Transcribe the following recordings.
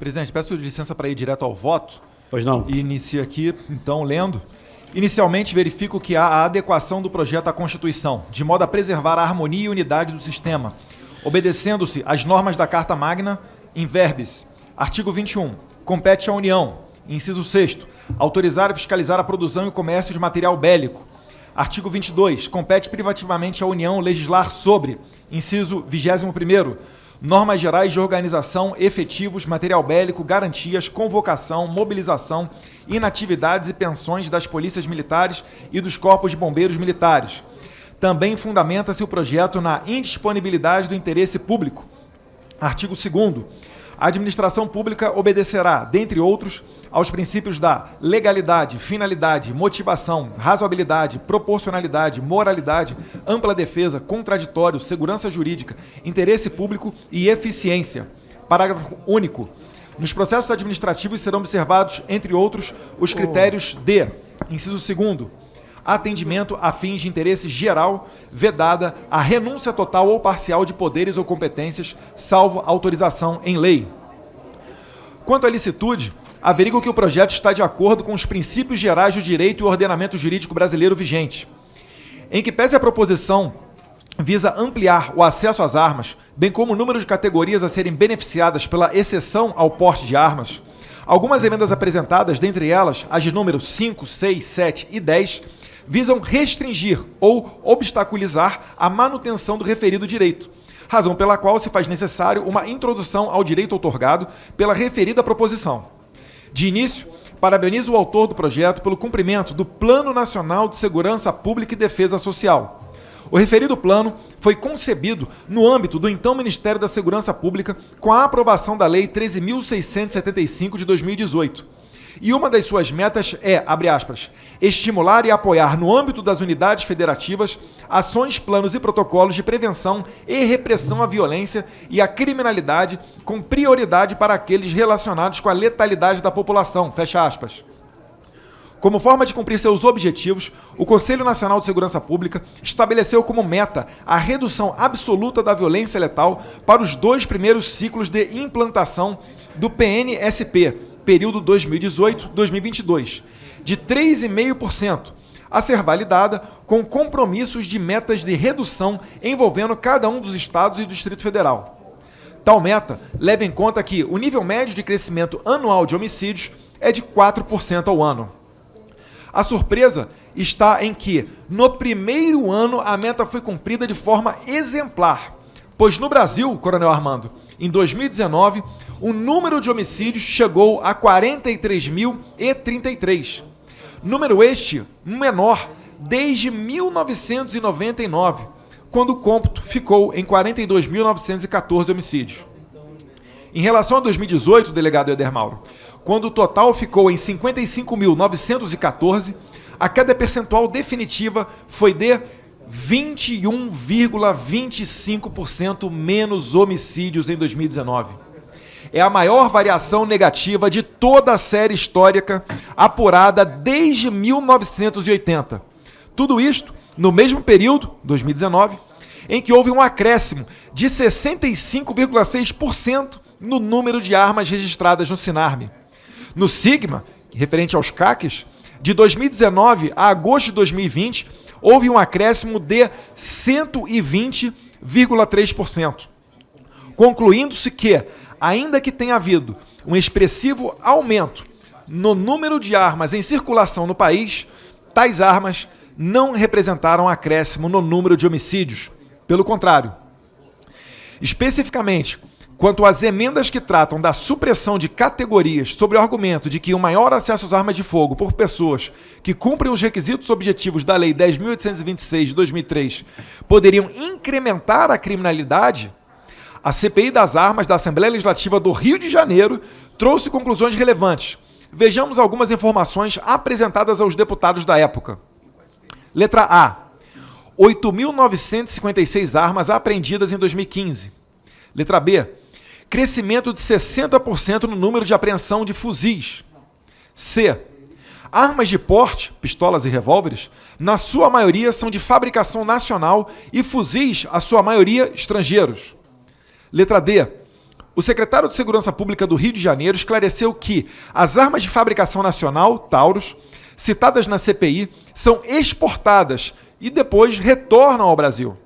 Presidente, peço licença para ir direto ao voto. Pois não. E inicio aqui, então, lendo. Inicialmente, verifico que há a adequação do projeto à Constituição, de modo a preservar a harmonia e unidade do sistema, obedecendo-se às normas da Carta Magna, in verbis. Artigo 21. Compete à União, inciso 6º, autorizar e fiscalizar a produção e o comércio de material bélico. Artigo 22. Compete privativamente à União legislar sobre, inciso 21º, normas gerais de organização, efetivos, material bélico, garantias, convocação, mobilização, inatividades e pensões das polícias militares e dos corpos de bombeiros militares. Também fundamenta-se o projeto na indisponibilidade do interesse público. Artigo 2º. A administração pública obedecerá, dentre outros, aos princípios da legalidade, finalidade, motivação, razoabilidade, proporcionalidade, moralidade, ampla defesa, contraditório, segurança jurídica, interesse público e eficiência. Parágrafo único. Nos processos administrativos serão observados, entre outros, os critérios de, inciso 2º, atendimento a fins de interesse geral, vedada a renúncia total ou parcial de poderes ou competências, salvo autorização em lei. Quanto à licitude, averigo que o projeto está de acordo com os princípios gerais do direito e o ordenamento jurídico brasileiro vigente. Em que pese a proposição visa ampliar o acesso às armas, bem como o número de categorias a serem beneficiadas pela exceção ao porte de armas, algumas emendas apresentadas, dentre elas as de números 5, 6, 7 e 10, visam restringir ou obstaculizar a manutenção do referido direito, razão pela qual se faz necessário uma introdução ao direito outorgado pela referida proposição. De início, parabenizo o autor do projeto pelo cumprimento do Plano Nacional de Segurança Pública e Defesa Social. O referido plano foi concebido no âmbito do então Ministério da Segurança Pública com a aprovação da Lei 13.675 de 2018. E uma das suas metas é, abre aspas, estimular e apoiar no âmbito das unidades federativas ações, planos e protocolos de prevenção e repressão à violência e à criminalidade com prioridade para aqueles relacionados com a letalidade da população, fecha aspas. Como forma de cumprir seus objetivos, o Conselho Nacional de Segurança Pública estabeleceu como meta a redução absoluta da violência letal para os 2 primeiros ciclos de implantação do PNSP, período 2018-2022, de 3,5%, a ser validada com compromissos de metas de redução envolvendo cada um dos estados e do Distrito Federal. Tal meta leva em conta que o nível médio de crescimento anual de homicídios é de 4% ao ano. A surpresa está em que, no primeiro ano, a meta foi cumprida de forma exemplar, pois no Brasil, Coronel Armando, em 2019, o número de homicídios chegou a 43.033. Número este menor desde 1999, quando o cômputo ficou em 42.914 homicídios. Em relação a 2018, delegado Eder Mauro, quando o total ficou em 55.914, a queda percentual definitiva foi de 21,25% menos homicídios em 2019. É a maior variação negativa de toda a série histórica apurada desde 1980. Tudo isto no mesmo período, 2019, em que houve um acréscimo de 65,6% no número de armas registradas no Sinarme. No Sigma, referente aos CACs, de 2019 a agosto de 2020, houve um acréscimo de 120,3%. Concluindo-se que, ainda que tenha havido um expressivo aumento no número de armas em circulação no país, tais armas não representaram acréscimo no número de homicídios. Pelo contrário. Especificamente, quanto às emendas que tratam da supressão de categorias sob o argumento de que o maior acesso às armas de fogo por pessoas que cumprem os requisitos objetivos da Lei 10.826 de 2003 poderiam incrementar a criminalidade, a CPI das Armas da Assembleia Legislativa do Rio de Janeiro trouxe conclusões relevantes. Vejamos algumas informações apresentadas aos deputados da época. Letra A. 8.956 armas apreendidas em 2015. Letra B. Crescimento de 60% no número de apreensão de fuzis. C. Armas de porte, pistolas e revólveres, na sua maioria são de fabricação nacional e fuzis, a sua maioria, estrangeiros. Letra D. O secretário de Segurança Pública do Rio de Janeiro esclareceu que as armas de fabricação nacional, Taurus, citadas na CPI, são exportadas e depois retornam ao Brasil.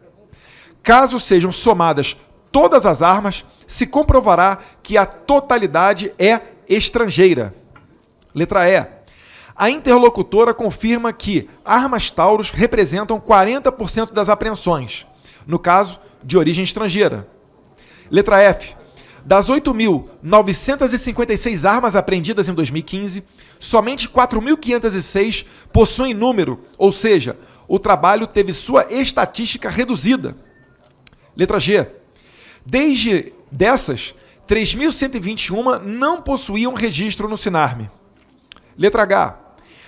Caso sejam somadas todas as armas, se comprovará que a totalidade é estrangeira. Letra E. A interlocutora confirma que armas Taurus representam 40% das apreensões, no caso, de origem estrangeira. Letra F. Das 8.956 armas apreendidas em 2015, somente 4.506 possuem número, ou seja, o trabalho teve sua estatística reduzida. Letra G. Desde dessas, 3.121 não possuíam registro no Sinarme. Letra H.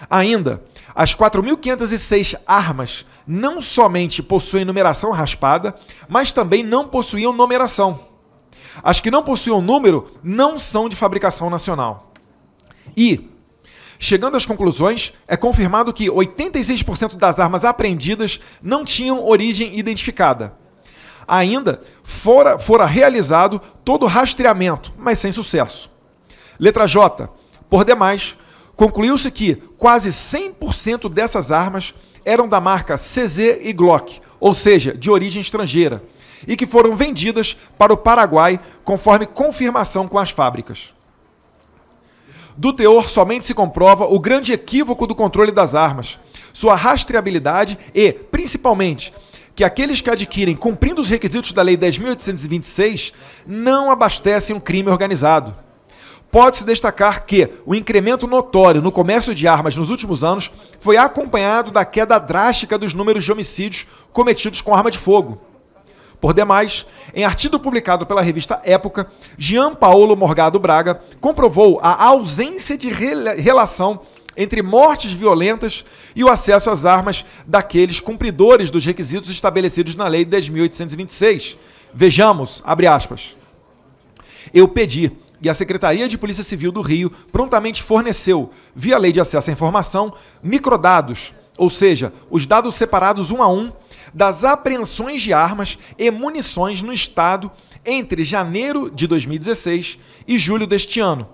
Ainda, as 4.506 armas não somente possuem numeração raspada, mas também não possuíam numeração. As que não possuíam número não são de fabricação nacional. E, chegando às conclusões, é confirmado que 86% das armas apreendidas não tinham origem identificada. Ainda fora realizado todo o rastreamento, mas sem sucesso. Letra J. Por demais, concluiu-se que quase 100% dessas armas eram da marca CZ e Glock, ou seja, de origem estrangeira, e que foram vendidas para o Paraguai conforme confirmação com as fábricas. Do teor somente se comprova o grande equívoco do controle das armas, sua rastreabilidade e, principalmente, que aqueles que adquirem cumprindo os requisitos da Lei 10.826 não abastecem um crime organizado. Pode-se destacar que o incremento notório no comércio de armas nos últimos anos foi acompanhado da queda drástica dos números de homicídios cometidos com arma de fogo. Por demais, em artigo publicado pela revista Época, Jean Paulo Morgado Braga comprovou a ausência de relação entre mortes violentas e o acesso às armas daqueles cumpridores dos requisitos estabelecidos na Lei 10.826. Vejamos, abre aspas. Eu pedi, e a Secretaria de Polícia Civil do Rio prontamente forneceu, via Lei de Acesso à Informação, microdados, ou seja, os dados separados um a um, das apreensões de armas e munições no Estado entre janeiro de 2016 e julho deste ano,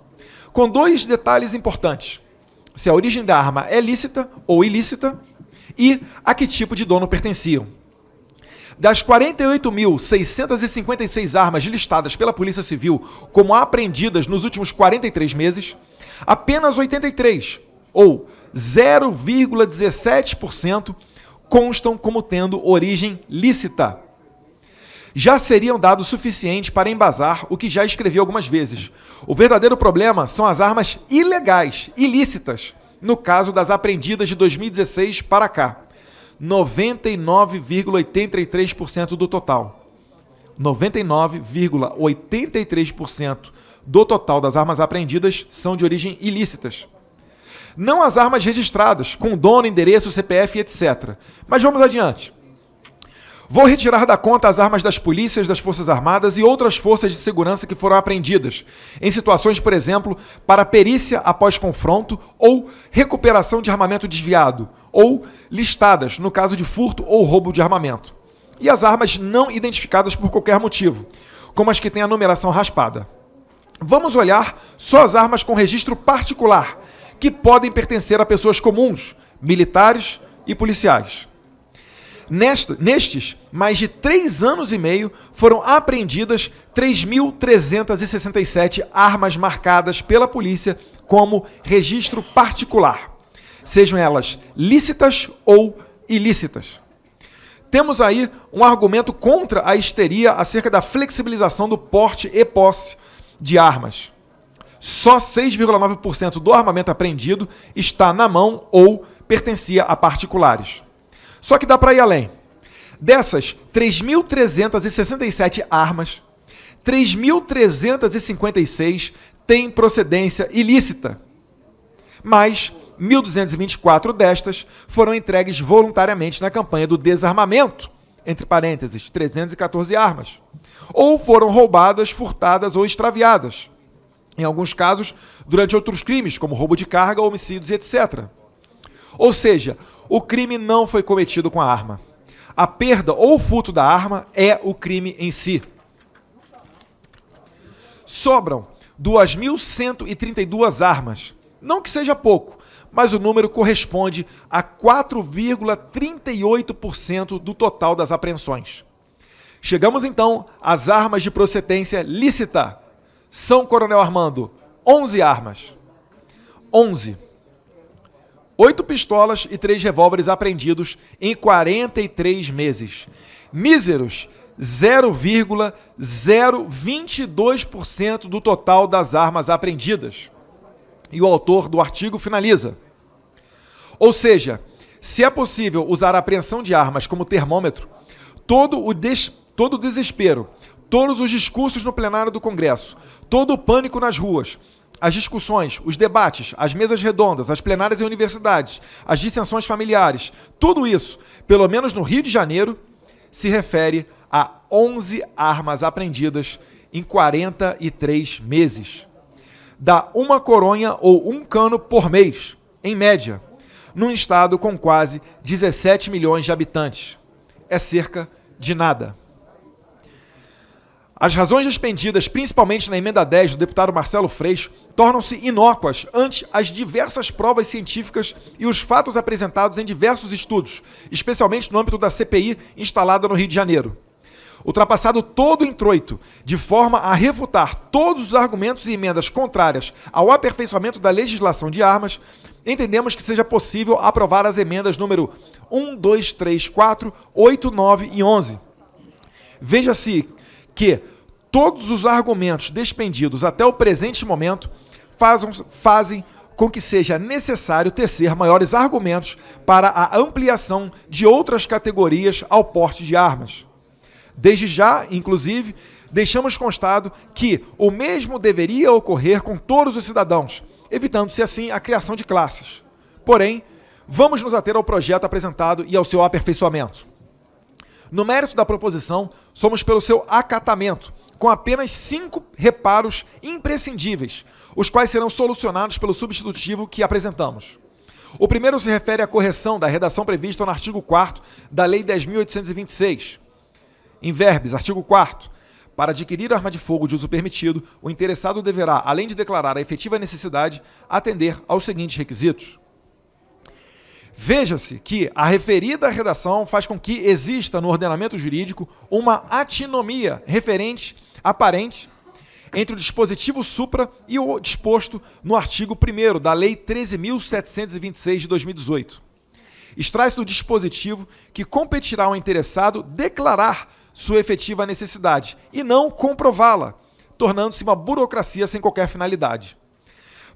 com dois detalhes importantes: se a origem da arma é lícita ou ilícita e a que tipo de dono pertenciam. Das 48.656 armas listadas pela Polícia Civil como apreendidas nos últimos 43 meses, apenas 83, ou 0,17%, constam como tendo origem lícita. Já seriam dados suficientes para embasar o que já escrevi algumas vezes. O verdadeiro problema são as armas ilegais, ilícitas, no caso das apreendidas de 2016 para cá. 99,83% do total. 99,83% do total das armas apreendidas são de origem ilícitas. Não as armas registradas, com dono, endereço, CPF, etc. Mas vamos adiante. Vou retirar da conta as armas das polícias, das Forças Armadas e outras forças de segurança que foram apreendidas, em situações, por exemplo, para perícia após confronto ou recuperação de armamento desviado, ou listadas no caso de furto ou roubo de armamento. E as armas não identificadas por qualquer motivo, como as que têm a numeração raspada. Vamos olhar só as armas com registro particular, que podem pertencer a pessoas comuns, militares e policiais. Nestes, mais de 3 anos e meio, foram apreendidas 3.367 armas marcadas pela polícia como registro particular, sejam elas lícitas ou ilícitas. Temos aí um argumento contra a histeria acerca da flexibilização do porte e posse de armas. Só 6,9% do armamento apreendido está na mão ou pertencia a particulares. Só que dá para ir além. Dessas 3.367 armas, 3.356 têm procedência ilícita, mas 1.224 destas foram entregues voluntariamente na campanha do desarmamento, entre parênteses, 314 armas, ou foram roubadas, furtadas ou extraviadas, em alguns casos, durante outros crimes, como roubo de carga, homicídios e etc. Ou seja, o crime não foi cometido com a arma. A perda ou furto da arma é o crime em si. Sobram 2.132 armas. Não que seja pouco, mas o número corresponde a 4,38% do total das apreensões. Chegamos então às armas de procedência lícita. São Coronel Armando, 11 armas. 11. 8 pistolas e 3 revólveres apreendidos em 43 meses. Míseros 0,022% do total das armas apreendidas. E o autor do artigo finaliza. Ou seja, se é possível usar a apreensão de armas como termômetro, todo o desespero, todos os discursos no plenário do Congresso, todo o pânico nas ruas, as discussões, os debates, as mesas redondas, as plenárias em universidades, as dissensões familiares, tudo isso, pelo menos no Rio de Janeiro, se refere a 11 armas apreendidas em 43 meses. Dá uma coronha ou um cano por mês, em média, num estado com quase 17 milhões de habitantes. É cerca de nada. As razões expendidas, principalmente na emenda 10 do deputado Marcelo Freixo, tornam-se inócuas ante as diversas provas científicas e os fatos apresentados em diversos estudos, especialmente no âmbito da CPI instalada no Rio de Janeiro. Ultrapassado todo o introito, de forma a refutar todos os argumentos e emendas contrárias ao aperfeiçoamento da legislação de armas, entendemos que seja possível aprovar as emendas número 1, 2, 3, 4, 8, 9 e 11. Veja-se que todos os argumentos despendidos até o presente momento fazem com que seja necessário tecer maiores argumentos para a ampliação de outras categorias ao porte de armas. Desde já, inclusive, deixamos constado que o mesmo deveria ocorrer com todos os cidadãos, evitando-se assim a criação de classes. Porém, vamos nos ater ao projeto apresentado e ao seu aperfeiçoamento. No mérito da proposição, somos pelo seu acatamento, com apenas 5 reparos imprescindíveis, os quais serão solucionados pelo substitutivo que apresentamos. O primeiro se refere à correção da redação prevista no artigo 4º da Lei 10.826. Em verbis, artigo 4º. Para adquirir arma de fogo de uso permitido, o interessado deverá, além de declarar a efetiva necessidade, atender aos seguintes requisitos. Veja-se que a referida redação faz com que exista no ordenamento jurídico uma antinomia aparente entre o dispositivo supra e o disposto no artigo 1º da Lei 13.726 de 2018. Extrai-se do dispositivo que competirá ao interessado declarar sua efetiva necessidade e não comprová-la, tornando-se uma burocracia sem qualquer finalidade.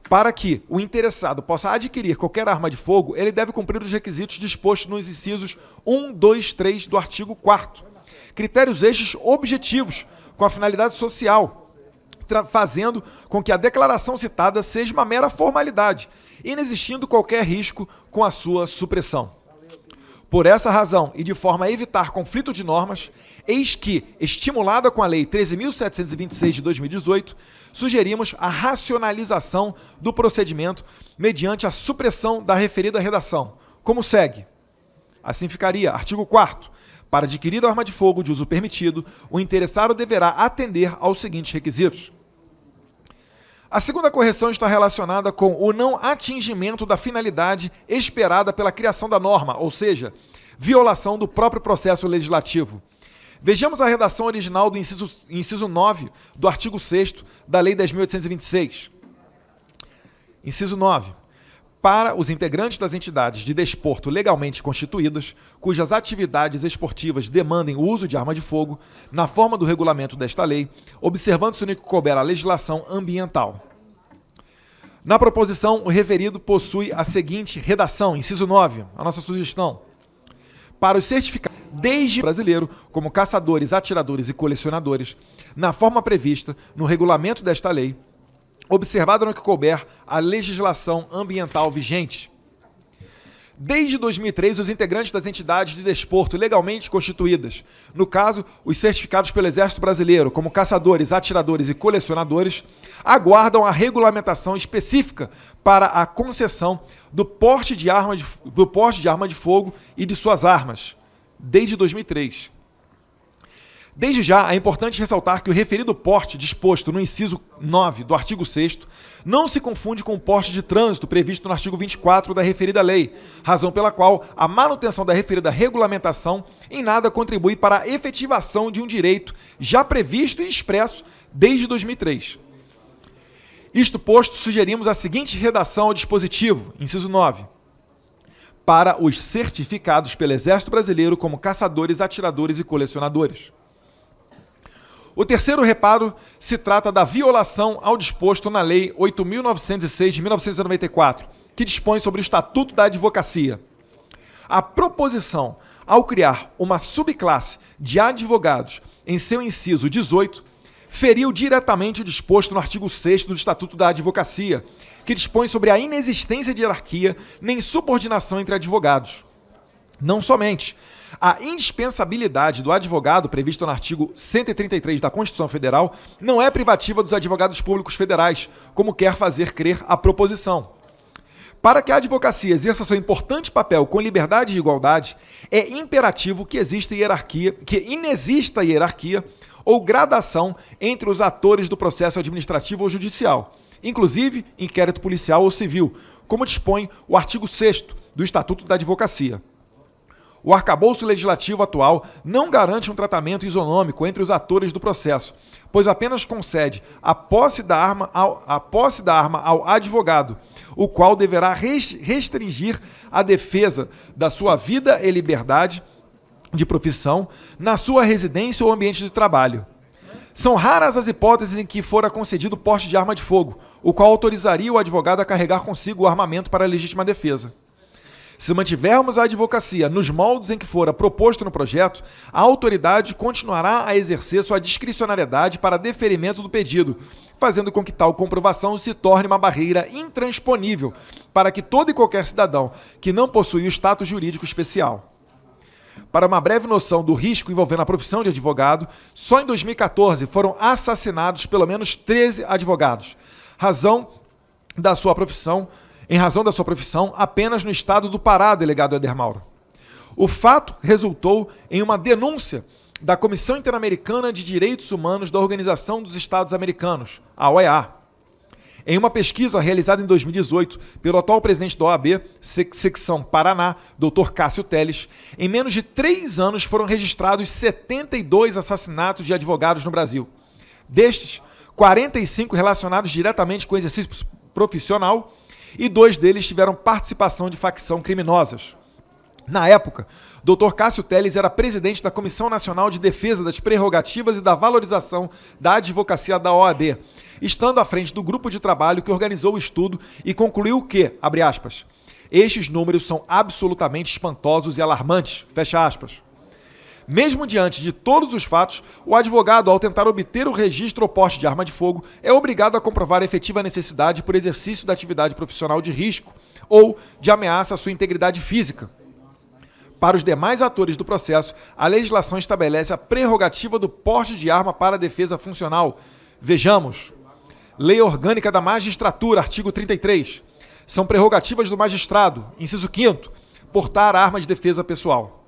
Para que o interessado possa adquirir qualquer arma de fogo, ele deve cumprir os requisitos dispostos nos incisos 1, 2, 3 do artigo 4º. Critérios estes objetivos, com a finalidade social, fazendo com que a declaração citada seja uma mera formalidade, inexistindo qualquer risco com a sua supressão. Por essa razão, e de forma a evitar conflito de normas, eis que, estimulada com a Lei 13.726 de 2018, sugerimos a racionalização do procedimento mediante a supressão da referida redação, como segue. Assim ficaria, artigo 4º. Para adquirir arma de fogo de uso permitido, o interessado deverá atender aos seguintes requisitos. A segunda correção está relacionada com o não atingimento da finalidade esperada pela criação da norma, ou seja, violação do próprio processo legislativo. Vejamos a redação original do inciso 9 do artigo 6º da Lei 10.826. Inciso 9. Para os integrantes das entidades de desporto legalmente constituídas, cujas atividades esportivas demandem o uso de arma de fogo, na forma do regulamento desta lei, observando-se no que couber a legislação ambiental. Na proposição, o referido possui a seguinte redação, inciso 9, a nossa sugestão. Para os certificados desde brasileiro, como caçadores, atiradores e colecionadores, na forma prevista no regulamento desta lei, observado no que couber a legislação ambiental vigente. Desde 2003, os integrantes das entidades de desporto legalmente constituídas, no caso, os certificados pelo Exército Brasileiro, como caçadores, atiradores e colecionadores, aguardam a regulamentação específica para a concessão do porte de arma de fogo e de suas armas, desde 2003. Desde já, é importante ressaltar que o referido porte disposto no inciso 9 do artigo 6º não se confunde com o porte de trânsito previsto no artigo 24 da referida lei, razão pela qual a manutenção da referida regulamentação em nada contribui para a efetivação de um direito já previsto e expresso desde 2003. Isto posto, sugerimos a seguinte redação ao dispositivo, inciso 9. Para os certificados pelo Exército Brasileiro como caçadores, atiradores e colecionadores. O terceiro reparo se trata da violação ao disposto na Lei 8.906 de 1994, que dispõe sobre o Estatuto da Advocacia. A proposição, ao criar uma subclasse de advogados em seu inciso 18, feriu diretamente o disposto no artigo 6º do Estatuto da Advocacia, que dispõe sobre a inexistência de hierarquia nem subordinação entre advogados. Não somente a indispensabilidade do advogado, previsto no artigo 133 da Constituição Federal, não é privativa dos advogados públicos federais, como quer fazer crer a proposição. Para que a advocacia exerça seu importante papel com liberdade e igualdade, é imperativo que inexista hierarquia ou gradação entre os atores do processo administrativo ou judicial, inclusive inquérito policial ou civil, como dispõe o artigo 6º do Estatuto da Advocacia. O arcabouço legislativo atual não garante um tratamento isonômico entre os atores do processo, pois apenas concede a posse da arma ao advogado, o qual deverá restringir a defesa da sua vida e liberdade de profissão na sua residência ou ambiente de trabalho. São raras as hipóteses em que fora concedido porte de arma de fogo, o qual autorizaria o advogado a carregar consigo o armamento para a legítima defesa. Se mantivermos a advocacia nos moldes em que fora proposto no projeto, a autoridade continuará a exercer sua discricionariedade para deferimento do pedido, fazendo com que tal comprovação se torne uma barreira intransponível para que todo e qualquer cidadão que não possui o status jurídico especial. Para uma breve noção do risco envolvendo a profissão de advogado, só em 2014 foram assassinados pelo menos 13 advogados, em razão da sua profissão, apenas no estado do Pará, delegado Éder Mauro. O fato resultou em uma denúncia da Comissão Interamericana de Direitos Humanos da Organização dos Estados Americanos, a OEA. Em uma pesquisa realizada em 2018 pelo atual presidente da OAB, secção Paraná, Dr. Cássio Teles, em menos de 3 anos foram registrados 72 assassinatos de advogados no Brasil. Destes, 45 relacionados diretamente com o exercício profissional e 2 deles tiveram participação de facção criminosas. Na época, Dr. Cássio Teles era presidente da Comissão Nacional de Defesa das Prerrogativas e da Valorização da Advocacia da OAB, estando à frente do grupo de trabalho que organizou o estudo e concluiu que, abre aspas, estes números são absolutamente espantosos e alarmantes, fecha aspas. Mesmo diante de todos os fatos, o advogado, ao tentar obter o registro ou porte de arma de fogo, é obrigado a comprovar a efetiva necessidade por exercício da atividade profissional de risco ou de ameaça à sua integridade física. Para os demais atores do processo, a legislação estabelece a prerrogativa do porte de arma para a defesa funcional. Vejamos. Lei Orgânica da Magistratura, artigo 33. São prerrogativas do magistrado, inciso 5º, portar arma de defesa pessoal.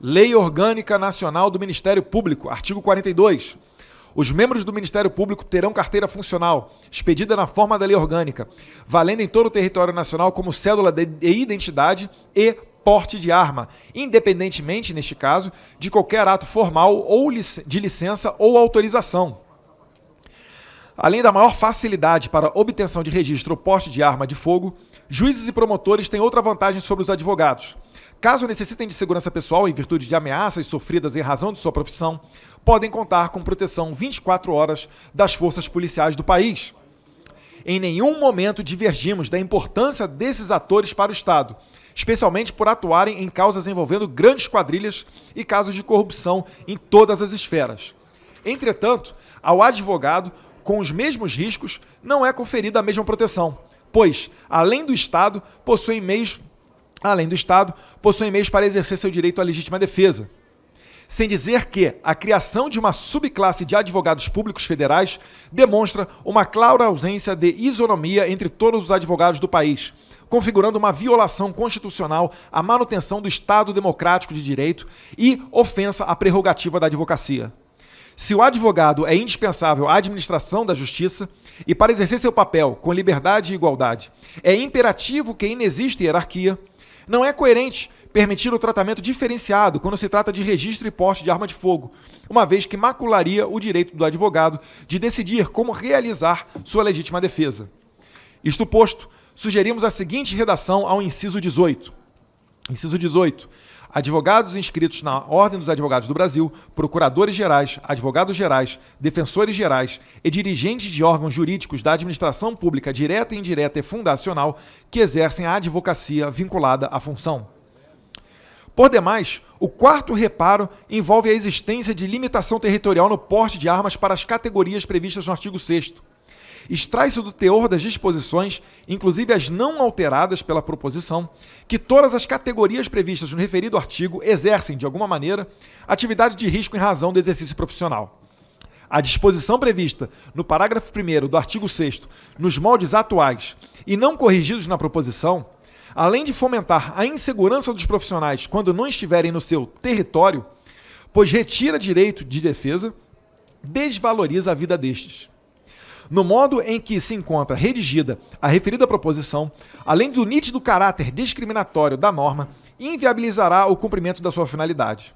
Lei Orgânica Nacional do Ministério Público, artigo 42. Os membros do Ministério Público terão carteira funcional, expedida na forma da lei orgânica, valendo em todo o território nacional como cédula de identidade e porte de arma, independentemente, neste caso, de qualquer ato formal ou de licença ou autorização. Além da maior facilidade para obtenção de registro ou porte de arma de fogo, juízes e promotores têm outra vantagem sobre os advogados. Caso necessitem de segurança pessoal em virtude de ameaças sofridas em razão de sua profissão, podem contar com proteção 24 horas das forças policiais do país. Em nenhum momento divergimos da importância desses atores para o Estado, especialmente por atuarem em causas envolvendo grandes quadrilhas e casos de corrupção em todas as esferas. Entretanto, ao advogado, com os mesmos riscos, não é conferida a mesma proteção, pois, além do Estado, possuem meios para exercer seu direito à legítima defesa. Sem dizer que a criação de uma subclasse de advogados públicos federais demonstra uma clara ausência de isonomia entre todos os advogados do país, configurando uma violação constitucional à manutenção do Estado democrático de direito e ofensa à prerrogativa da advocacia. Se o advogado é indispensável à administração da justiça e para exercer seu papel com liberdade e igualdade, é imperativo que inexista hierarquia, não é coerente permitir o tratamento diferenciado quando se trata de registro e porte de arma de fogo, uma vez que macularia o direito do advogado de decidir como realizar sua legítima defesa. Isto posto, sugerimos a seguinte redação ao inciso 18. Inciso 18. Advogados inscritos na Ordem dos Advogados do Brasil, procuradores gerais, advogados gerais, defensores gerais e dirigentes de órgãos jurídicos da administração pública direta, indireta e fundacional que exercem a advocacia vinculada à função. Por demais, o quarto reparo envolve a existência de limitação territorial no porte de armas para as categorias previstas no artigo 6º. Extrai-se do teor das disposições, inclusive as não alteradas pela proposição, que todas as categorias previstas no referido artigo exercem, de alguma maneira, atividade de risco em razão do exercício profissional. A disposição prevista no parágrafo 1º do artigo 6º, nos moldes atuais e não corrigidos na proposição, além de fomentar a insegurança dos profissionais quando não estiverem no seu território, pois retira direito de defesa, desvaloriza a vida destes. No modo em que se encontra redigida a referida proposição, além do nítido caráter discriminatório da norma, inviabilizará o cumprimento da sua finalidade.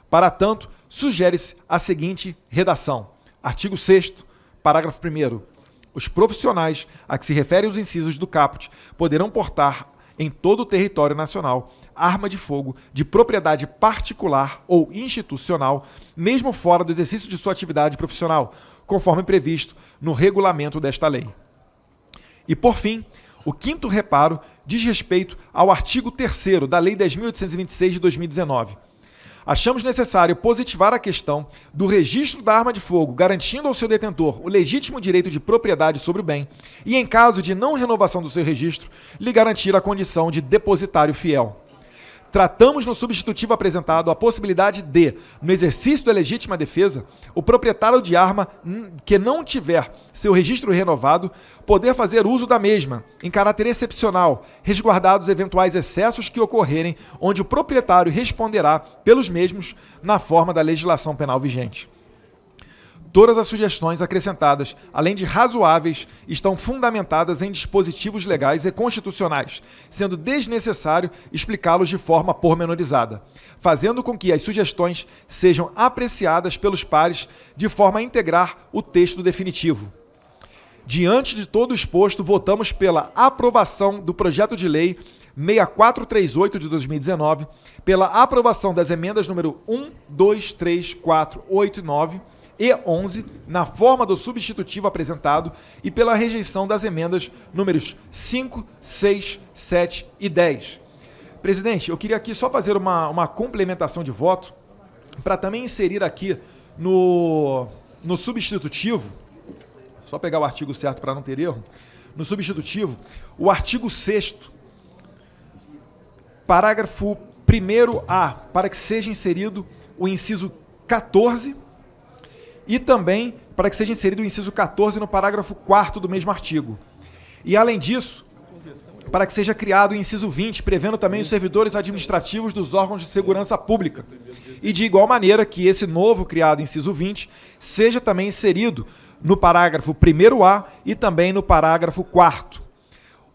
Para tanto, sugere-se a seguinte redação. Artigo 6º, parágrafo 1º. Os profissionais a que se referem os incisos do caput poderão portar em todo o território nacional arma de fogo de propriedade particular ou institucional, mesmo fora do exercício de sua atividade profissional, conforme previsto no regulamento desta lei. E, por fim, o quinto reparo diz respeito ao artigo 3º da Lei 10.826 de 2019. Achamos necessário positivar a questão do registro da arma de fogo, garantindo ao seu detentor o legítimo direito de propriedade sobre o bem e, em caso de não renovação do seu registro, lhe garantir a condição de depositário fiel. Tratamos no substitutivo apresentado a possibilidade de, no exercício da legítima defesa, o proprietário de arma que não tiver seu registro renovado poder fazer uso da mesma, em caráter excepcional, resguardados eventuais excessos que ocorrerem, onde o proprietário responderá pelos mesmos na forma da legislação penal vigente. Todas as sugestões acrescentadas, além de razoáveis, estão fundamentadas em dispositivos legais e constitucionais, sendo desnecessário explicá-los de forma pormenorizada, fazendo com que as sugestões sejam apreciadas pelos pares de forma a integrar o texto definitivo. Diante de todo o exposto, votamos pela aprovação do projeto de lei 6438 de 2019, pela aprovação das emendas número 1, 2, 3, 4, 8 e 9, e 11, na forma do substitutivo apresentado, e pela rejeição das emendas números 5, 6, 7 e 10. Presidente, eu queria aqui só fazer uma complementação de voto, para também inserir aqui no substitutivo, só pegar o artigo certo para não ter erro, no substitutivo, o artigo 6º, parágrafo 1º-A, para que seja inserido o inciso 14, e também para que seja inserido o inciso 14 no parágrafo 4º do mesmo artigo. E, além disso, para que seja criado o inciso 20, prevendo também os servidores administrativos dos órgãos de segurança pública. E, de igual maneira, que esse novo criado inciso 20 seja também inserido no parágrafo 1º-A e também no parágrafo 4º.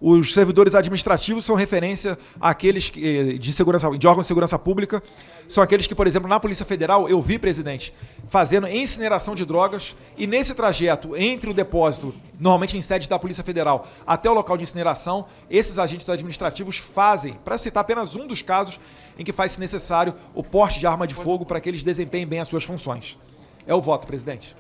Os servidores administrativos são referência àqueles de órgãos de segurança pública, são aqueles que, por exemplo, na Polícia Federal, eu vi, presidente, fazendo incineração de drogas, e nesse trajeto entre o depósito, normalmente em sede da Polícia Federal, até o local de incineração, esses agentes administrativos fazem, para citar apenas um dos casos em que faz-se necessário o porte de arma de fogo para que eles desempenhem bem as suas funções. É o voto, presidente.